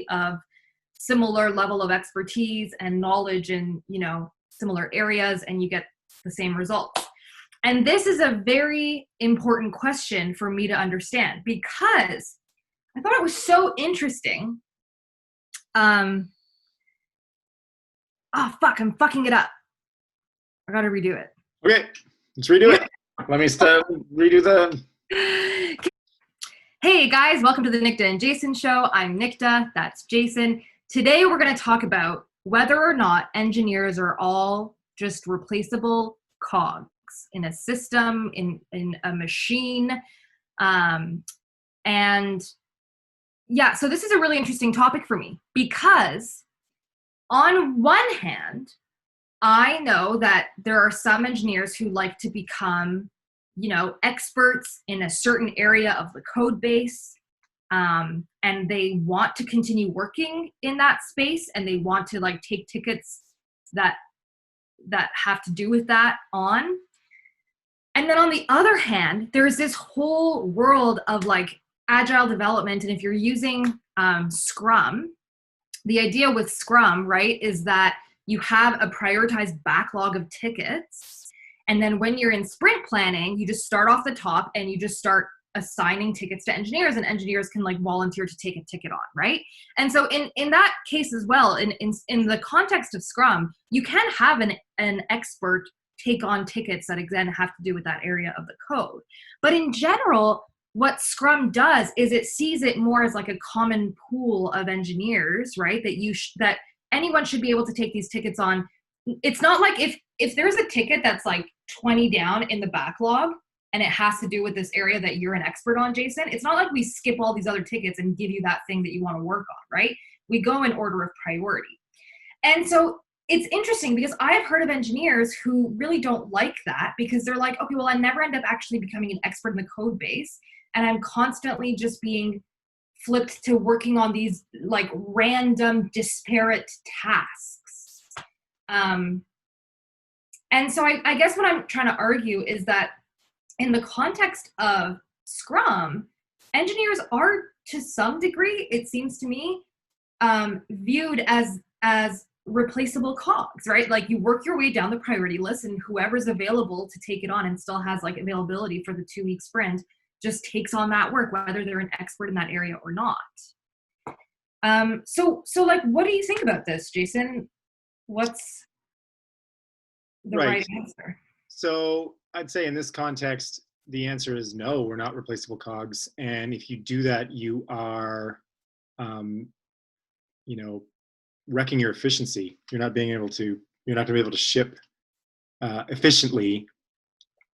of similar level of expertise and knowledge in, similar areas, and you get the same results. And this is a very important question for me to understand, because I thought it was so interesting. I'm fucking it up. I gotta redo it. Okay, let's redo it. Let me redo the... Hey guys, welcome to the Nikta and Jason show. I'm Nikta, that's Jason. Today we're gonna talk about whether or not engineers are all just replaceable cogs in a system, in a machine. And yeah, so this is a really interesting topic for me, because on one hand, I know that there are some engineers who like to become, experts in a certain area of the code base, and they want to continue working in that space, and they want to take tickets that have to do with that on. And then on the other hand, there's this whole world of agile development. And if you're using Scrum, the idea with Scrum, right, is that you have a prioritized backlog of tickets. And then when you're in sprint planning, you just start off the top and you just start assigning tickets to engineers, and engineers can volunteer to take a ticket on, right? And so in that case as well, in the context of Scrum, you can have an expert take on tickets that again have to do with that area of the code. But in general, what Scrum does is it sees it more as a common pool of engineers, right? That anyone should be able to take these tickets on. It's not like if there's a ticket that's 20 down in the backlog and it has to do with this area that you're an expert on, Jason, it's not like we skip all these other tickets and give you that thing that you want to work on, right? We go in order of priority. And so it's interesting because I've heard of engineers who really don't like that, because they're like, okay, well, I never end up actually becoming an expert in the code base, and I'm constantly just being flipped to working on these random disparate tasks. And so I guess what I'm trying to argue is that in the context of Scrum, engineers are, to some degree, it seems to me, viewed as replaceable cogs, right? You work your way down the priority list, and whoever's available to take it on and still has availability for the 2-week sprint just takes on that work, whether they're an expert in that area or not. So what do you think about this, Jason? What's the right answer? So I'd say in this context, the answer is no, we're not replaceable cogs. And if you do that, you are, wrecking your efficiency. You're not going to be able to ship efficiently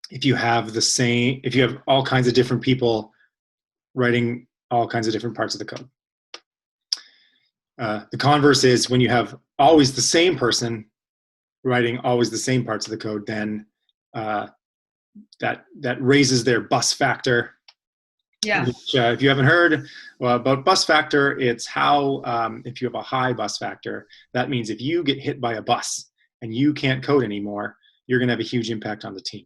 if you have all kinds of different people writing all kinds of different parts of the code. The converse is when you have always the same person writing always the same parts of the code, then that raises their bus factor. Yeah. Which, if you haven't heard about bus factor, it's how if you have a high bus factor, that means if you get hit by a bus and you can't code anymore, you're going to have a huge impact on the team.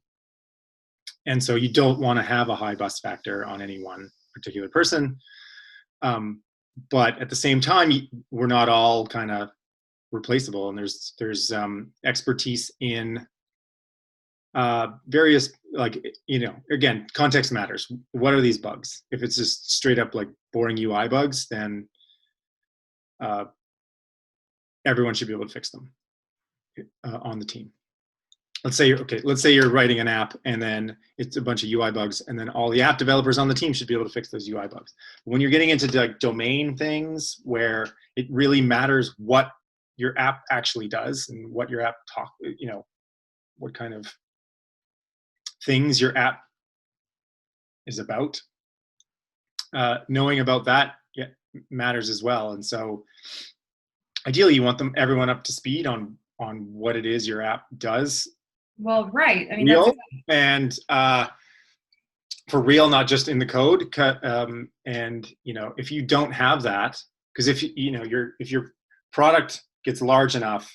And so you don't want to have a high bus factor on any one particular person. But at the same time, we're not all kind of replaceable, and there's expertise in various, again, context matters. What are these bugs? If it's just straight up boring UI bugs, then everyone should be able to fix them on the team. Let's say you're writing an app and then it's a bunch of UI bugs, and then all the app developers on the team should be able to fix those UI bugs. But when you're getting into domain things where it really matters what your app actually does and what your app what kind of things your app is about, knowing about that matters as well. And so ideally you want everyone up to speed on what it is your app does. Well, right. I mean, real, and for real, not just in the code. And if you don't have that, because if your product gets large enough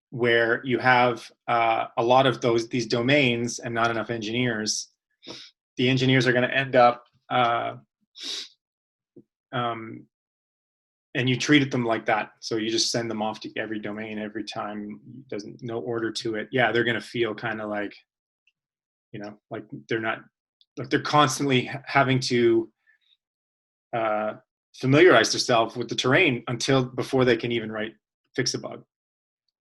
where you have a lot of these domains and not enough engineers, the engineers are going to end up and you treated them like that. So you just send them off to every domain every time. Doesn't no order to it. Yeah, they're going to feel kind of like, like they're not, like they're constantly having to familiarize themselves with the terrain before they can even fix a bug.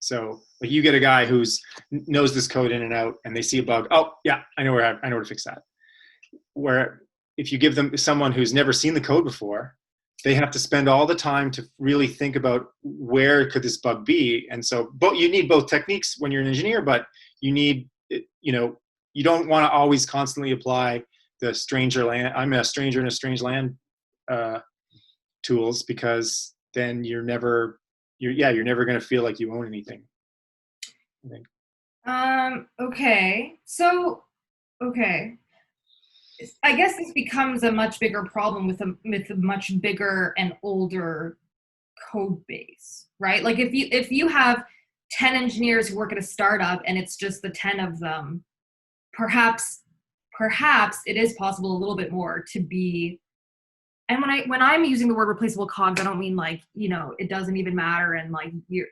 So like you get a guy who's knows this code in and out, and they see a bug. Oh yeah, I know where to fix that. Where if you give them someone who's never seen the code before, they have to spend all the time to really think about where could this bug be. And so, you need both techniques when you're an engineer, but you need, you don't want to always constantly apply the stranger land. I'm a stranger in a strange land tools, because then you're never going to feel like you own anything, I think. Okay. So, okay. I guess this becomes a much bigger problem with a much bigger and older code base, right? Like if you have 10 engineers who work at a startup and it's just the 10 of them, perhaps it is possible a little bit more to be. And when I'm using the word replaceable cogs, I don't mean like, it doesn't even matter and like that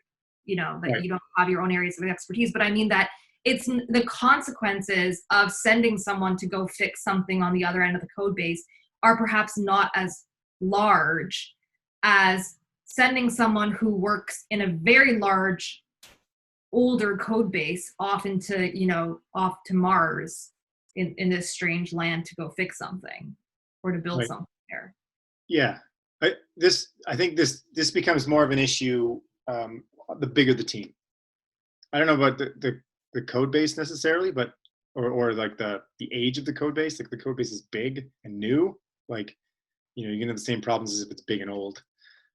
Right. you don't have your own areas of expertise, but I mean that it's the consequences of sending someone to go fix something on the other end of the code base are perhaps not as large as sending someone who works in a very large older code base off to Mars in this strange land to go fix something or to build Right. something there. Yeah. I think this becomes more of an issue the bigger the team. I don't know about the code base necessarily, but or like the age of the code base. Like the code base is big and new, like you're gonna have the same problems as if it's big and old.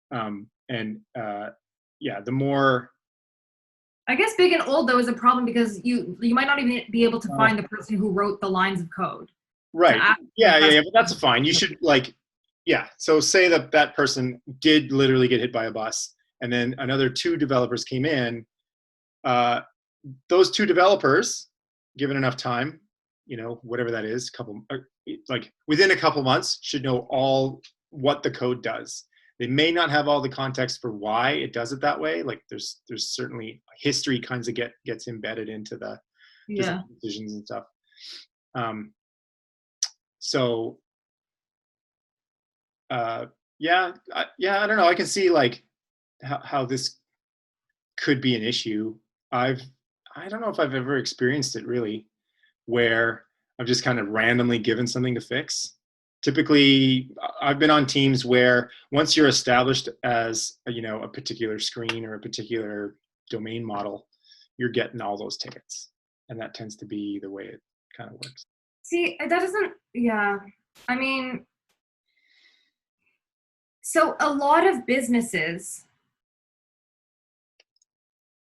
The more, I guess big and old though is a problem because you might not even be able to find the person who wrote the lines of code. right. Yeah, but that's fine. You should so say that person did literally get hit by a bus, and then another 2 developers came in. Those 2 developers, given enough time, whatever that is, within a couple months, should know all what the code does. They may not have all the context for why it does it that way. Like there's certainly history kinds of gets embedded into the design decisions and stuff. I don't know. I can see like how this could be an issue. I don't know if I've ever experienced it really, where I've just kind of randomly given something to fix. Typically, I've been on teams where once you're established as a particular screen or a particular domain model, you're getting all those tickets, and that tends to be the way it kind of works. See, that doesn't. Yeah, I mean, so a lot of businesses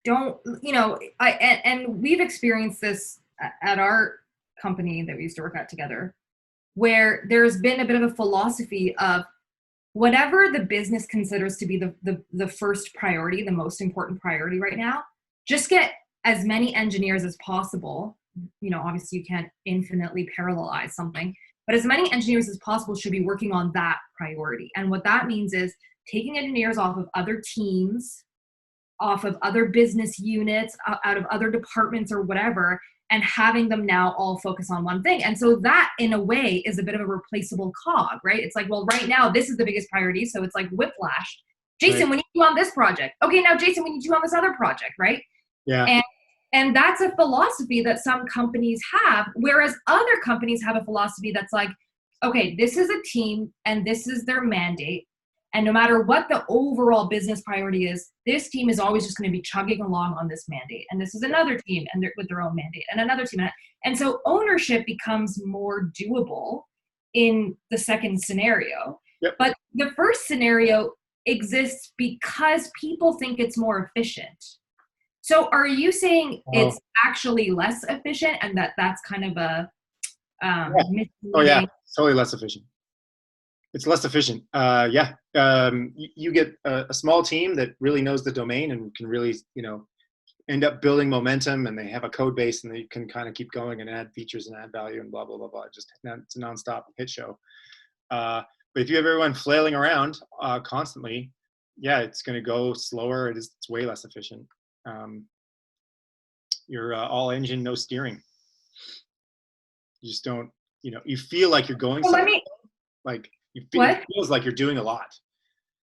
don't, and we've experienced this at our company that we used to work at together, where there's been a bit of a philosophy of whatever the business considers to be the first priority, the most important priority right now, just get as many engineers as possible. Obviously you can't infinitely parallelize something, but as many engineers as possible should be working on that priority. And what that means is taking engineers off of other teams, off of other business units, out of other departments or whatever, and having them now all focus on one thing. And so that, in a way, is a bit of a replaceable cog, right? It's like, well, right now, this is the biggest priority, so it's like whiplash. Jason, Right. we need you on this project. Okay, now, Jason, we need you on this other project, right? Yeah. And that's a philosophy that some companies have, whereas other companies have a philosophy that's like, okay, this is a team, and this is their mandate. And no matter what the overall business priority is, this team is always just going to be chugging along on this mandate. And this is another team and with their own mandate and another team. And so ownership becomes more doable in the second scenario. Yep. But the first scenario exists because people think it's more efficient. So are you saying it's actually less efficient and that's kind of a misleading? Oh yeah, totally less efficient. It's less efficient. You get a small team that really knows the domain and can really, end up building momentum, and they have a code base and they can kind of keep going and add features and add value and blah, blah, blah, blah. It's a nonstop hit show. But if you have everyone flailing around constantly, yeah, it's going to go slower. It's way less efficient. You're all engine, no steering. You just don't, you feel like you're going Well, let somewhere. me, Like it what? feels like you're doing a lot.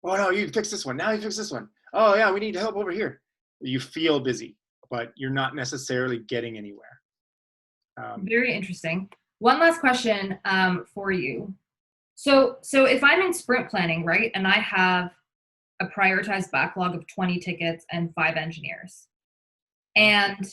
Oh no, you fix this one. Now you fix this one. Oh yeah, we need help over here. You feel busy, but you're not necessarily getting anywhere. Very interesting. One last question for you. So if I'm in sprint planning, right, and I have a prioritized backlog of 20 tickets and 5 engineers, and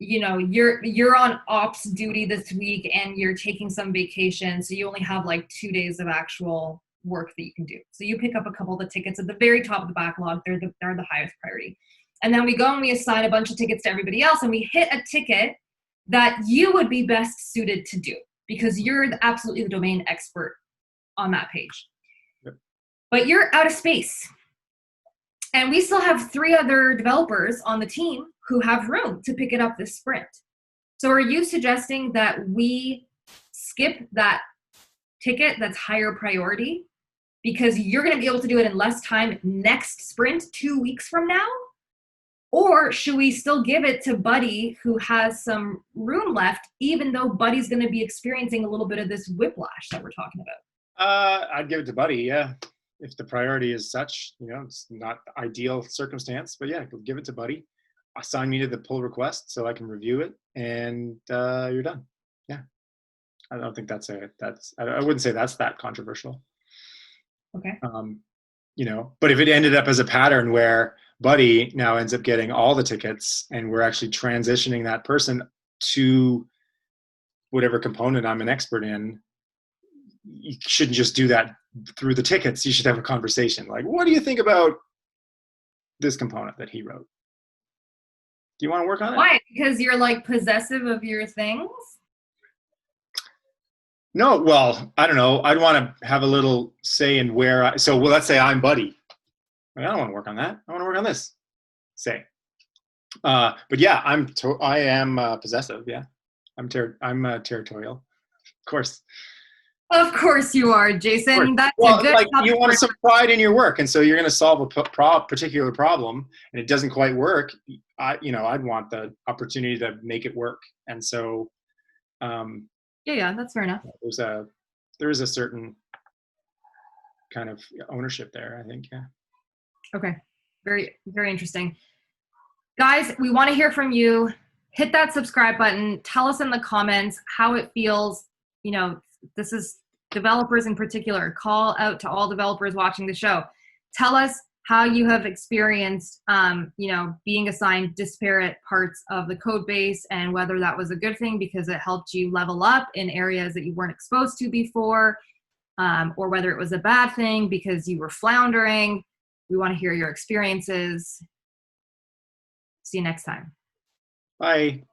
you're on ops duty this week and you're taking some vacation, so you only have like 2 days of actual work that you can do. So you pick up a couple of the tickets at the very top of the backlog. They're the highest priority. And then we go and we assign a bunch of tickets to everybody else, and we hit a ticket that you would be best suited to do because you're absolutely the domain expert on that page. Yep. But you're out of space. And we still have 3 other developers on the team who have room to pick it up this sprint. So are you suggesting that we skip that ticket that's higher priority because you're going to be able to do it in less time next sprint 2 weeks from now? Or should we still give it to Buddy who has some room left, even though Buddy's going to be experiencing a little bit of this whiplash that we're talking about? I'd give it to Buddy, yeah. If the priority is such, it's not the ideal circumstance, but yeah, give it to Buddy. Assign me to the pull request so I can review it, and you're done. Yeah, I don't think I wouldn't say that's that controversial. Okay. But if it ended up as a pattern where Buddy now ends up getting all the tickets, and we're actually transitioning that person to whatever component I'm an expert in, you shouldn't just do that through the tickets. You should have a conversation. Like, what do you think about this component that he wrote? Do you want to work on it? Why? Because you're like possessive of your things? No, well, I don't know. I'd want to have a little say in where let's say I'm Buddy. I don't want to work on that. I want to work on this. Say. But yeah, I am possessive. Yeah. I'm territorial. Of course. Of course you are, Jason. That's well, a good. Like you want some pride in your work, and so you're going to solve a particular problem, and it doesn't quite work. I'd want the opportunity to make it work, and so. Yeah, that's fair enough. There is a certain kind of ownership there, I think. Yeah. Okay. Very, very interesting. Guys, we want to hear from you. Hit that subscribe button. Tell us in the comments how it feels. This is developers in particular. Call out to all developers watching the show. Tell us how you have experienced, being assigned disparate parts of the code base, and whether that was a good thing because it helped you level up in areas that you weren't exposed to before, or whether it was a bad thing because you were floundering. We want to hear your experiences. See you next time. Bye.